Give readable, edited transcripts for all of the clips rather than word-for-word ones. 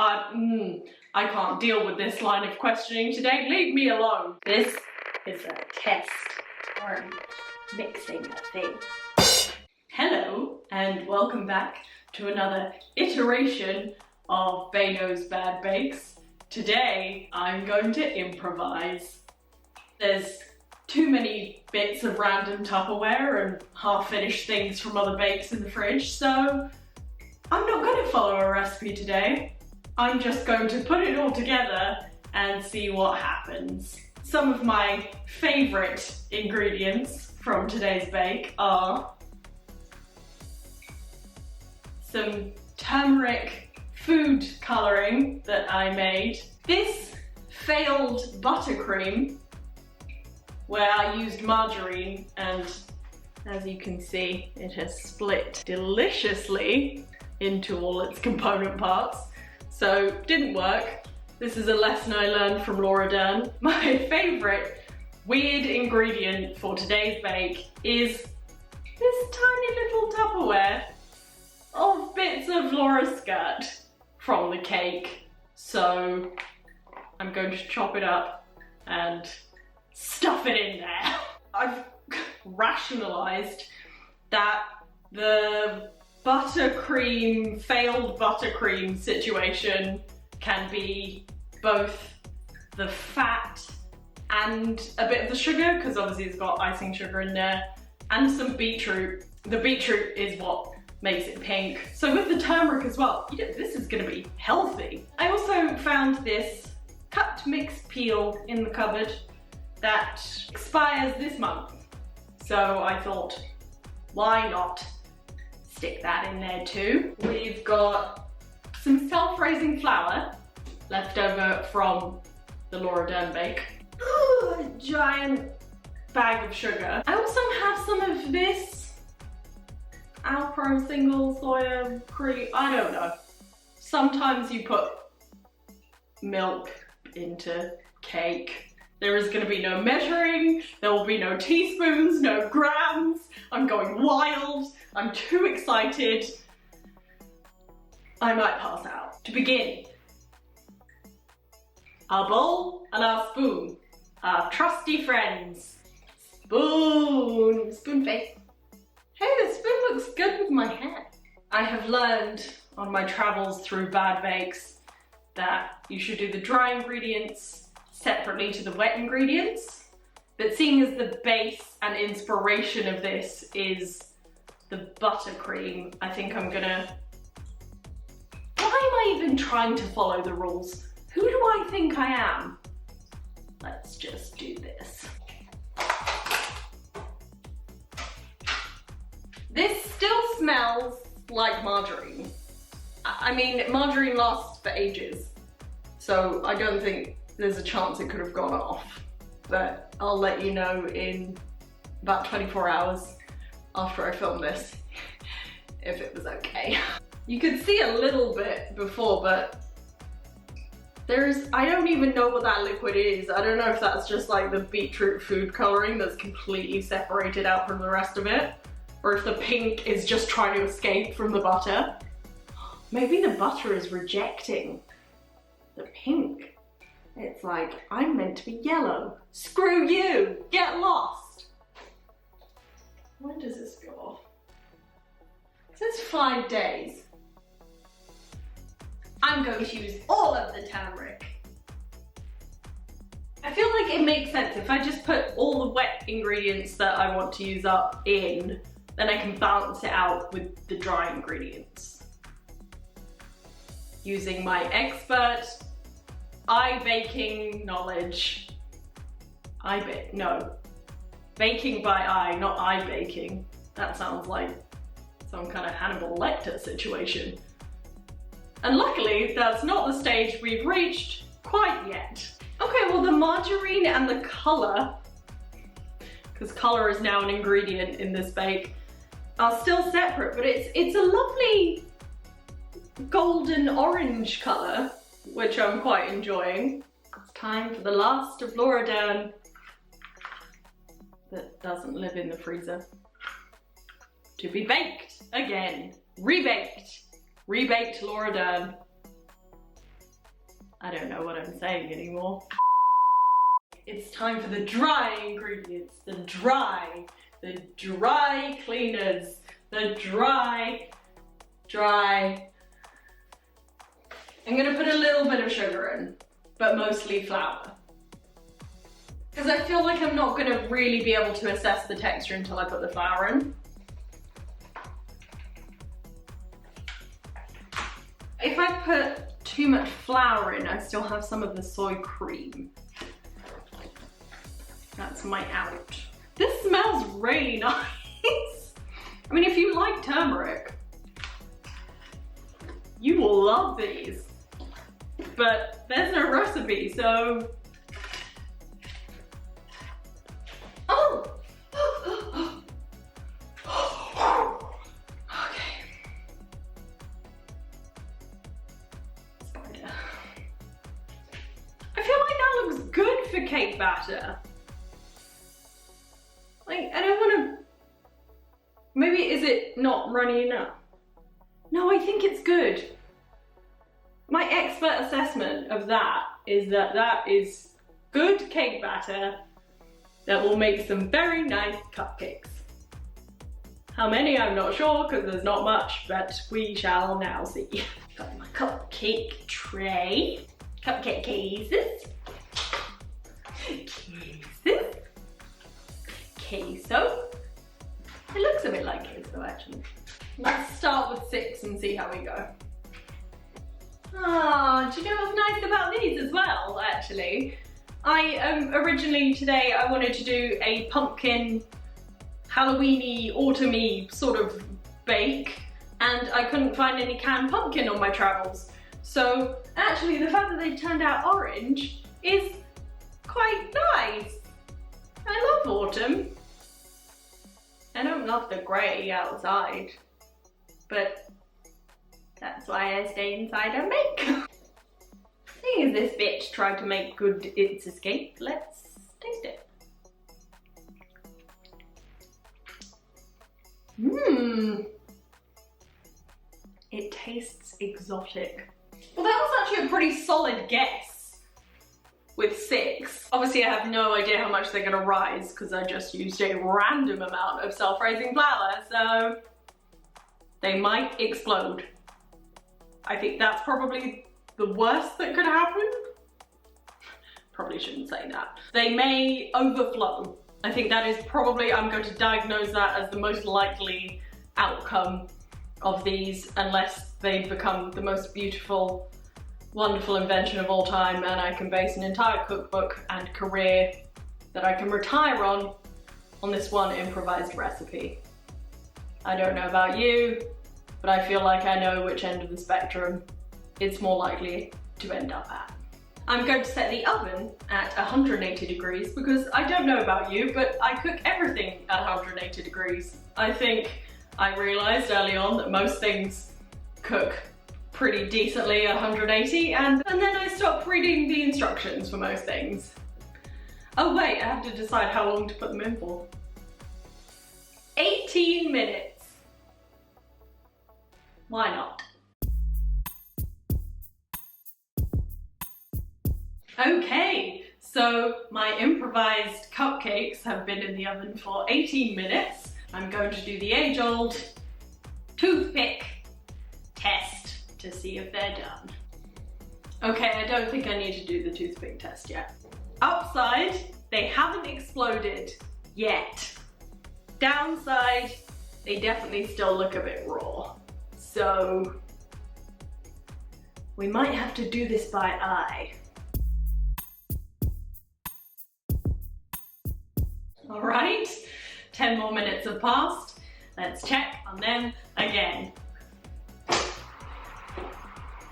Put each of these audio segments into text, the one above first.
I can't deal with this line of questioning today. Leave me alone. This is a test for mixing a thing. Hello, and welcome back to another iteration of Beno's Bad Bakes. Today, I'm going to improvise. There's too many bits of random Tupperware and half-finished things from other bakes in the fridge, so I'm not going to follow a recipe today. I'm just going to put it all together and see what happens. Some of my favourite ingredients from today's bake are some turmeric food colouring that I made, this failed buttercream where I used margarine, and as you can see it has split deliciously into all its component parts, so didn't work. This is a lesson I learned from Laura Dern. My favourite weird ingredient for today's bake is this tiny little Tupperware of bits of Laura's skirt from the cake. So I'm going to chop it up and stuff it in there. I've rationalised that the failed buttercream situation can be both the fat and a bit of the sugar, because obviously it's got icing sugar in there, and some beetroot. The beetroot is what makes it pink. So with the turmeric as well, you know, this is gonna be healthy. I also found this cut mixed peel in the cupboard that expires this month. So I thought, why not stick that in there too? We've got some self-raising flour left over from the Laura Dern bake. A giant bag of sugar. I also have some of this Alpro single soya cream. I don't know. Sometimes you put milk into cake. There is going to be no measuring, there will be no teaspoons, no grams. I'm going wild. I'm too excited. I might pass out. To begin, our bowl and our spoon. Our trusty friends. Spoon face. Hey, the spoon looks good with my hair. I have learned on my travels through bad bakes that you should do the dry ingredients separately to the wet ingredients. But seeing as the base and inspiration of this is the buttercream, I think I'm gonna... Why am I even trying to follow the rules? Who do I think I am? Let's just do this. This still smells like margarine. I mean, margarine lasts for ages, so I don't think there's a chance it could have gone off. But I'll let you know in about 24 hours after I film this if it was okay. You could see a little bit before, but I don't even know what that liquid is. I don't know if that's just like the beetroot food colouring that's completely separated out from the rest of it, or if the pink is just trying to escape from the butter. Maybe the butter is rejecting the pink. It's like, I'm meant to be yellow. Screw you, get lost. When does this go off? It says 5 days. I'm going to use all of the turmeric. I feel like it makes sense. If I just put all the wet ingredients that I want to use up in, then I can balance it out with the dry ingredients. Using my expert baking knowledge. Baking by eye, not baking. That sounds like some kind of Hannibal Lecter situation. And luckily, that's not the stage we've reached quite yet. Okay, well the margarine and the colour, because colour is now an ingredient in this bake, are still separate, but it's a lovely golden orange colour, which I'm quite enjoying. It's time for the last of Laura Dern that doesn't live in the freezer to be baked again. Rebaked Laura Dern. I don't know what I'm saying anymore. It's time for the dry ingredients, the dry cleaners, the dry. I'm gonna put a little bit of sugar in, but mostly flour. Because I feel like I'm not gonna really be able to assess the texture until I put the flour in. If I put too much flour in, I still have some of the soy cream. That's my out. This smells really nice. I mean, if you like turmeric, you will love these. But there's no recipe, so... Oh! Okay. Spider. I feel like that looks good for cake batter. Like, I don't want to... Maybe is it not runny enough? No, I think it's good. My expert assessment of that is that that is good cake batter that will make some very nice cupcakes. How many, I'm not sure, because there's not much, but we shall now see. Got my cupcake tray. Cupcake cases. Queso. It looks a bit like queso, actually. Let's start with 6 and see how we go. Ah, do you know what's nice about these as well, actually? Originally today I wanted to do a pumpkin Halloween-y, autumn-y sort of bake, and I couldn't find any canned pumpkin on my travels. So actually the fact that they turned out orange is quite nice. I love autumn. I don't love the grey outside, but that's why I stay inside and make. Seeing as this bitch tried to make good its escape, let's taste it. Mmm. It tastes exotic. Well, that was actually a pretty solid guess with 6. Obviously I have no idea how much they're gonna rise because I just used a random amount of self-raising flour, so they might explode. I think that's probably the worst that could happen. Probably shouldn't say that. They may overflow. I think that is probably, I'm going to diagnose that as the most likely outcome of these, unless they become the most beautiful, wonderful invention of all time and I can base an entire cookbook and career that I can retire on this one improvised recipe. I don't know about you, but I feel like I know which end of the spectrum it's more likely to end up at. I'm going to set the oven at 180 degrees because I don't know about you, but I cook everything at 180 degrees. I think I realized early on that most things cook pretty decently at 180, and then I stopped reading the instructions for most things. Oh wait, I have to decide how long to put them in for. 18 minutes. Why not? Okay, so my improvised cupcakes have been in the oven for 18 minutes. I'm going to do the age-old toothpick test to see if they're done. Okay, I don't think I need to do the toothpick test yet. Upside, they haven't exploded yet. Downside, they definitely still look a bit raw. So, we might have to do this by eye. All right, 10 more minutes have passed. Let's check on them again.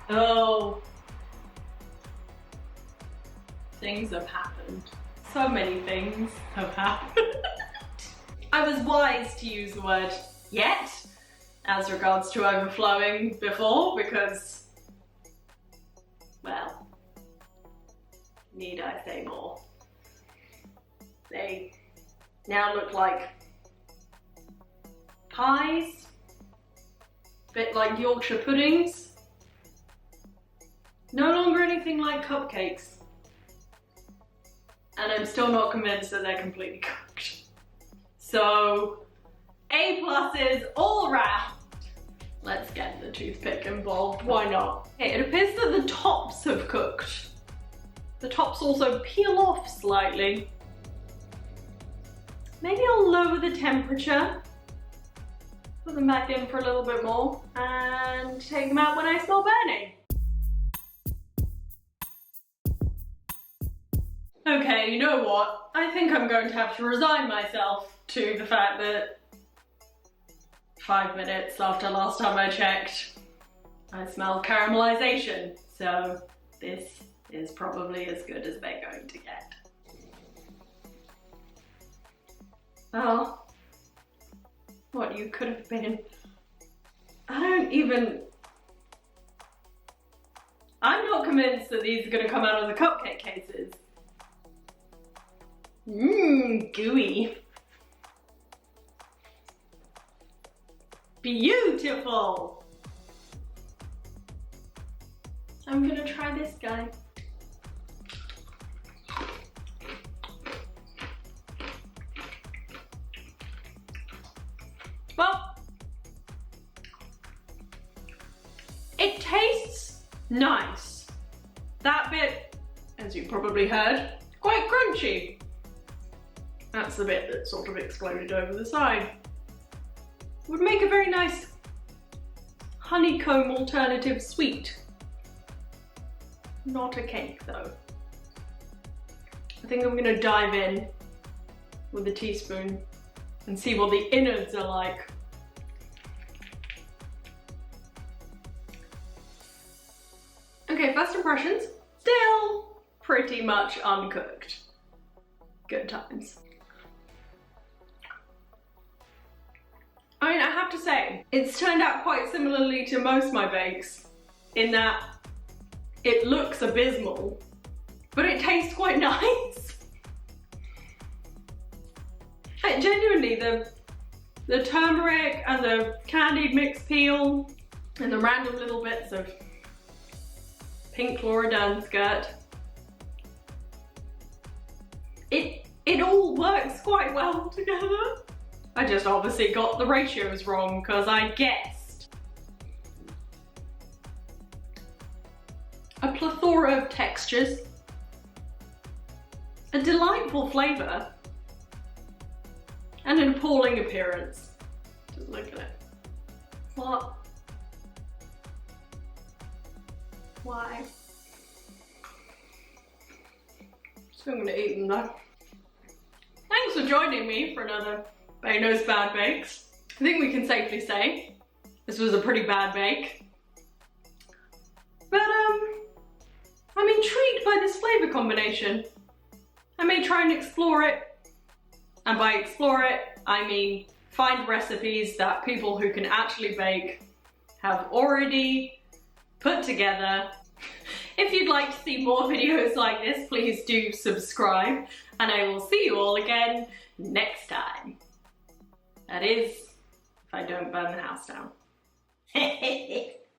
Oh, things have happened. So many things have happened. I was wise to use the word yet as regards to overflowing before because, well, need I say more? They now look like pies, a bit like Yorkshire puddings. No longer anything like cupcakes. And I'm still not convinced that they're completely cooked. So, A pluses all around. Let's get the toothpick involved, why not? Okay, it appears that the tops have cooked. The tops also peel off slightly. Maybe I'll lower the temperature. Put them back in for a little bit more and take them out when I smell burning. Okay, you know what? I think I'm going to have to resign myself to the fact that 5 minutes after last time I checked, I smell caramelization. So this is probably as good as they're going to get. Oh, what you could have been. I'm not convinced that these are going to come out of the cupcake cases. Mmm, gooey. Beautiful. I'm gonna try this guy. Well, it tastes nice. That bit, as you probably heard, quite crunchy. That's the bit that sort of exploded over the side. Would make a very nice honeycomb alternative sweet. Not a cake though. I think I'm gonna dive in with a teaspoon and see what the innards are like. Okay, first impressions, still pretty much uncooked. Good times. I mean, I have to say, it's turned out quite similarly to most of my bakes in that it looks abysmal, but it tastes quite nice. Like, genuinely, the turmeric and the candied mixed peel and the random little bits of pink Laura Dern skirt, it all works quite well together. I just obviously got the ratios wrong because I guessed. A plethora of textures, a delightful flavour, and an appalling appearance. Just look at it. What? Why? So I'm gonna eat them though. Thanks for joining me for another Bano's Bad Bakes. I think we can safely say this was a pretty bad bake. But I'm intrigued by this flavour combination. I may try and explore it. And by explore it, I mean find recipes that people who can actually bake have already put together. If you'd like to see more videos like this, please do subscribe, and I will see you all again next time. That is, if I don't burn the house down.